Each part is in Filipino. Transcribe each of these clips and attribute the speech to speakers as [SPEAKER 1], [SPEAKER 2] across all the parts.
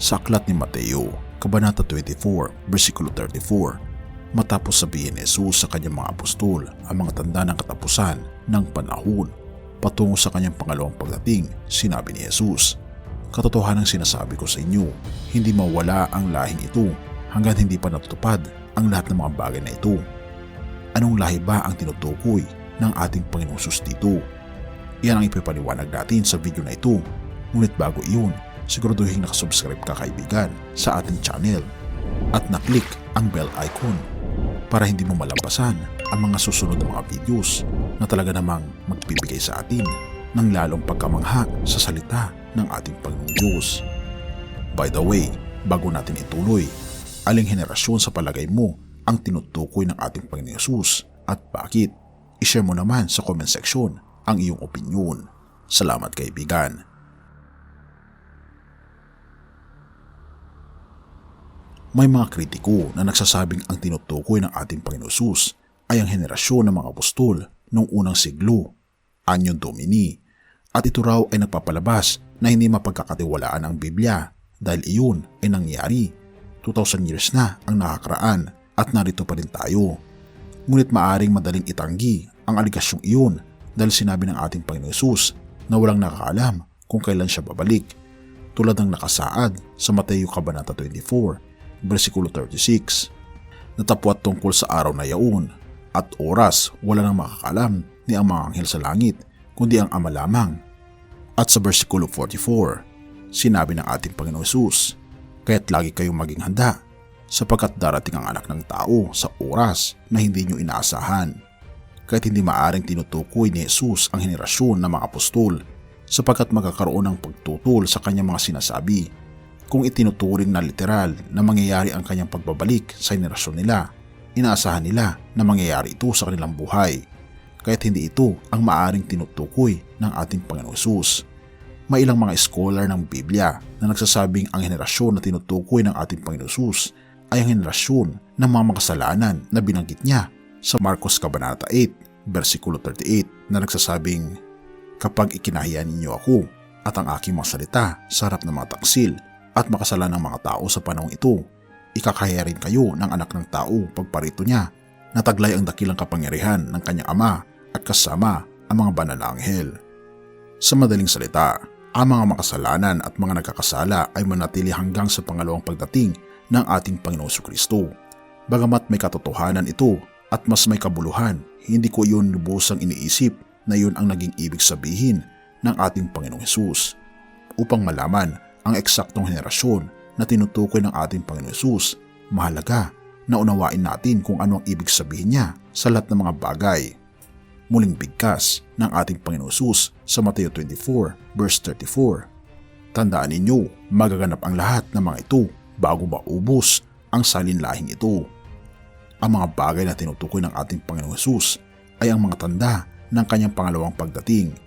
[SPEAKER 1] sa aklat ni Mateo, Kabanata 24, versikulo 34. Matapos sabihin ni Jesus sa kanyang mga apostol ang mga tanda ng katapusan ng panahon patungo sa kanyang pangalawang pagdating, sinabi ni Jesus, "Katotohanang sinasabi ko sa inyo, hindi mawala ang lahing ito hanggang hindi pa natutupad ang lahat ng mga bagay na ito." Anong lahi ba ang tinutukoy ng ating Panginoong Jesus dito? Iyan ang ipapaliwanag natin sa video na ito. Ngunit bago iyon, siguraduhin nakasubscribe ka kaibigan sa ating channel at naklik ang bell icon para hindi mo malampasan ang mga susunod na mga videos na talaga namang magbibigay sa atin ng lalong pagkamangha sa salita ng ating Panginoong Diyos. By the way, bago natin ituloy, aling henerasyon sa palagay mo ang tinutukoy ng ating Panginoong Jesus at bakit? I-share mo naman sa comment section ang iyong opinyon. Salamat kaibigan. May mga kritiko na nagsasabing ang tinutukoy ng ating Panginoong Jesus ay ang henerasyon ng mga apostol noong unang siglo, Anno Domini, at ito raw ay nagpapalabas na hindi mapagkakatiwalaan ang Biblia dahil iyon ay nangyari 2,000 years na ang nakakaraan at narito pa rin tayo. Ngunit maaring madaling itanggi ang aligasyong iyon dahil sinabi ng ating Panginoong Jesus na walang nakakaalam kung kailan siya babalik, tulad ng nakasaad sa Mateo Kabanata 24, versikulo 36. Natapwat tungkol sa araw na yaon at oras wala nang makakaalam ni ang mga anghel sa langit kundi ang Ama lamang. At sa versikulo 44, sinabi ng ating Panginoong Jesus, "Kaya't lagi kayong maging handa sapagkat darating ang Anak ng Tao sa oras na hindi nyo inaasahan." Kahit hindi maaring tinutukoy ni Jesus ang henerasyon ng mga apostol sapagkat magkakaroon ng pagtutol sa kanyang mga sinasabi kung itinuturing na literal na mangyayari ang kanyang pagbabalik sa henerasyon nila. Inaasahan nila na mangyayari ito sa kanilang buhay, kahit hindi ito ang maaring tinutukoy ng ating Panginoong Jesus. May ilang mga scholar ng Biblia na nagsasabing ang henerasyon na tinutukoy ng ating Panginoong Jesus ay ang henerasyon ng mga makasalanan na binanggit niya sa Marcos Kabanata 8, versikulo 38 na nagsasabing, "Kapag ikinahiya ninyo ako at ang aking mga salita sa harap ng mga taksil at makasalan ng mga tao sa panahong ito, ikakahiya rin kayo ng Anak ng Tao pagparito niya, nataglay ang dakilang kapangyarihan ng kanyang Ama at kasama ang mga banal na anghel." Sa madaling salita, ang mga makasalanan at mga nagkakasala ay manatili hanggang sa pangalawang pagdating ng ating Panginoong Jesucristo. Bagamat may katotohanan ito at mas may kabuluhan, hindi ko iyon lubusang iniisip na iyon ang naging ibig sabihin ng ating Panginoong Jesus. Upang malaman ang eksaktong henerasyon na tinutukoy ng ating Panginoong Jesus, mahalaga na unawain natin kung ano ang ibig sabihin niya sa lahat ng mga bagay. Muling bigkas ng ating Panginoong Jesus sa Mateo 24, verse 34. "Tandaan ninyo, magaganap ang lahat ng mga ito bago maubos ang salinlahing ito." Ang mga bagay na tinutukoy ng ating Panginoong Jesus ay ang mga tanda ng kanyang pangalawang pagdating,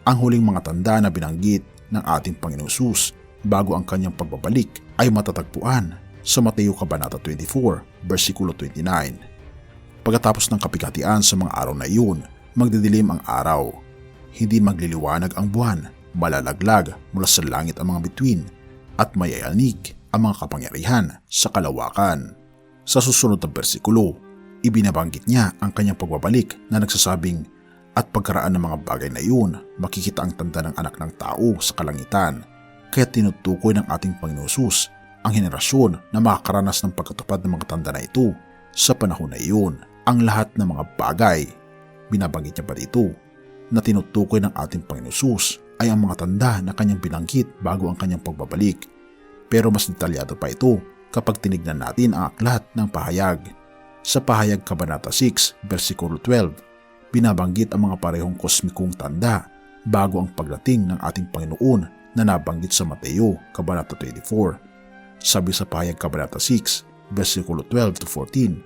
[SPEAKER 1] ang huling mga tanda na binanggit ng ating Panginoong Jesus bago ang kanyang pagbabalik ay matatagpuan sa Mateo Kabanata 24, versikulo 29. Pagkatapos ng kapighatian sa mga araw na iyon, magdidilim ang araw, hindi magliliwanag ang buwan, malalaglag mula sa langit ang mga bituin, at mayayanig ang mga kapangyarihan sa kalawakan. Sa susunod na bersikulo, ibinabanggit niya ang kanyang pagbabalik na nagsasabing, "At pagkaraan ng mga bagay na iyon, makikita ang tanda ng Anak ng Tao sa kalangitan." Kaya tinutukoy ng ating Panginoong Jesus ang henerasyon na makakaranas ng pagkatupad ng mga tanda na ito sa panahon na iyon. Ang lahat ng mga bagay, binabanggit niya pa dito, na tinutukoy ng ating Panginoong Jesus ay ang mga tanda na kanyang binanggit bago ang kanyang pagbabalik. Pero mas detalyado pa ito kapag tinignan natin ang aklat ng pahayag. Sa pahayag Kabanata 6, versikulo 12, binabanggit ang mga parehong kosmikong tanda bago ang pagdating ng ating Panginoon na nabanggit sa Mateo Kabanata 24. Sabi sa pahayag Kabanata 6, versikulo 12 to 14,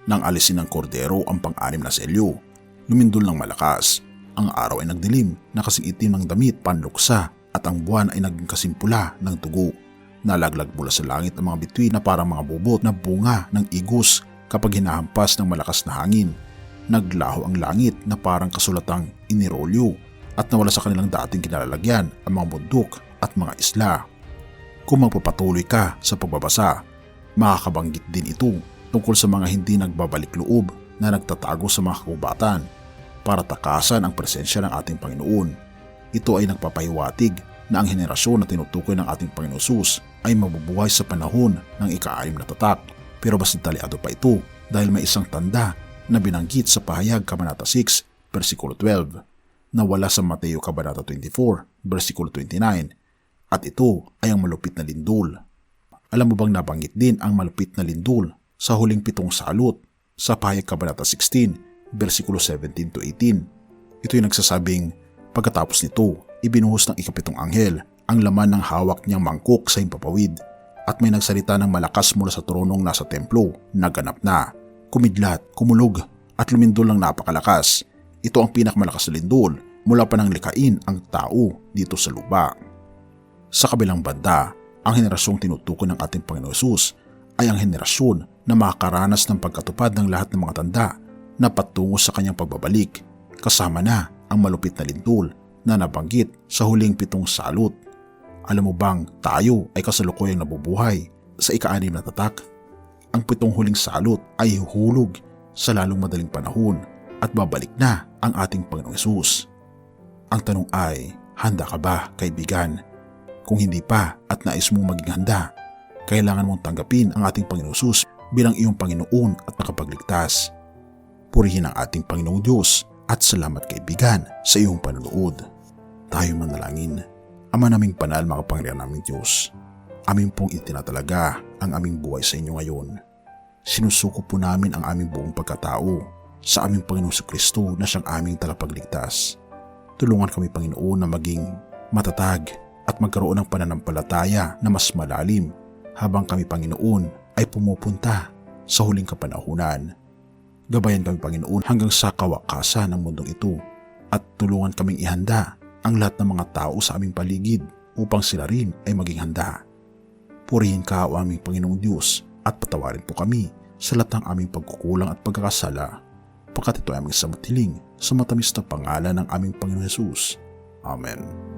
[SPEAKER 1] "Nang alisin ng kordero ang pang-anim na selyo, lumindol ng malakas. Ang araw ay nagdilim na kasing itim ng damit panluksa at ang buwan ay naging kasimpula ng dugo. Nalaglag mula sa langit ang mga bituin na parang mga bubot na bunga ng igos kapag hinahampas ng malakas na hangin. Naglaho ang langit na parang kasulatang inirolyo at nawala sa kanilang dating kinalalagyan ang mga bundok at mga isla." Kung magpapatuloy ka sa pagbabasa, makakabanggit din ito tungkol sa mga hindi nagbabalik loob na nagtatago sa mga kagubatan para takasan ang presensya ng ating Panginoon. Ito ay nagpapahiwatig na ang henerasyon na tinutukoy ng ating Panginoon Jesus ay mabubuhay sa panahon ng ika-6 na tatak. Pero mas detalyado pa ito dahil may isang tanda na binanggit sa pahayag Kabanata 6, versikulo 12 na wala sa Mateo Kabanata 24, versikulo 29 at ito ay ang malupit na lindol. Alam mo bang nabanggit din ang malupit na lindol sa huling 7 salot sa pahayag Kabanata 16, versikulo 17 to 18. Ito yung nagsasabing pagkatapos nito, ibinuhos ng ika-7 anghel ang laman ng hawak niyang mangkok sa himpapawid at may nagsalita ng malakas mula sa tronong nasa templo na ganap na, kumidlat, kumulog at lumindol ng napakalakas. Ito ang pinakamalakas na lindol mula pa nang likain ang tao dito sa lupa. Sa kabilang banda, ang henerasyong tinutukoy ng ating Panginoon Jesus ay ang henerasyon na makakaranas ng pagkatupad ng lahat ng mga tanda na patungo sa kanyang pagbabalik, kasama na ang malupit na lindol na nabanggit sa huling 7 salot. Alam mo bang tayo ay kasalukuyang nabubuhay sa ika-6 na tatak? Ang 7 huling salot ay huhulog sa lalong madaling panahon at babalik na ang ating Panginoong Hesus. Ang tanong ay, handa ka ba, kaibigan? Kung hindi pa at nais mong maging handa, kailangan mong tanggapin ang ating Panginoong Hesus bilang iyong Panginoon at makapagligtas. Purihin ang ating Panginoong Diyos at salamat kaibigan sa iyong panonood. Tayo manalangin. Ama naming banal, makapangyarihan naming Diyos, amin pong itinatalaga ang aming buhay sa inyo ngayon. Sinusuko po namin ang aming buong pagkatao sa aming Panginoong Kristo na siyang aming tagapagligtas. Tulungan kami, Panginoon, na maging matatag at magkaroon ng pananampalataya na mas malalim habang kami, Panginoon, ay pumupunta sa huling kapanahunan. Gabayan kami, Panginoon, hanggang sa kawakasan ng mundong ito at tulungan kaming ihanda ang lahat ng mga tao sa aming paligid upang sila rin ay maging handa. Purihin ka, o aming Panginoong Diyos, at patawarin po kami sa lahat ng aming pagkukulang at pagkakasala, pagkat ito ay aming samatiling sa matamis na pangalan ng aming Panginoong Jesus. Amen.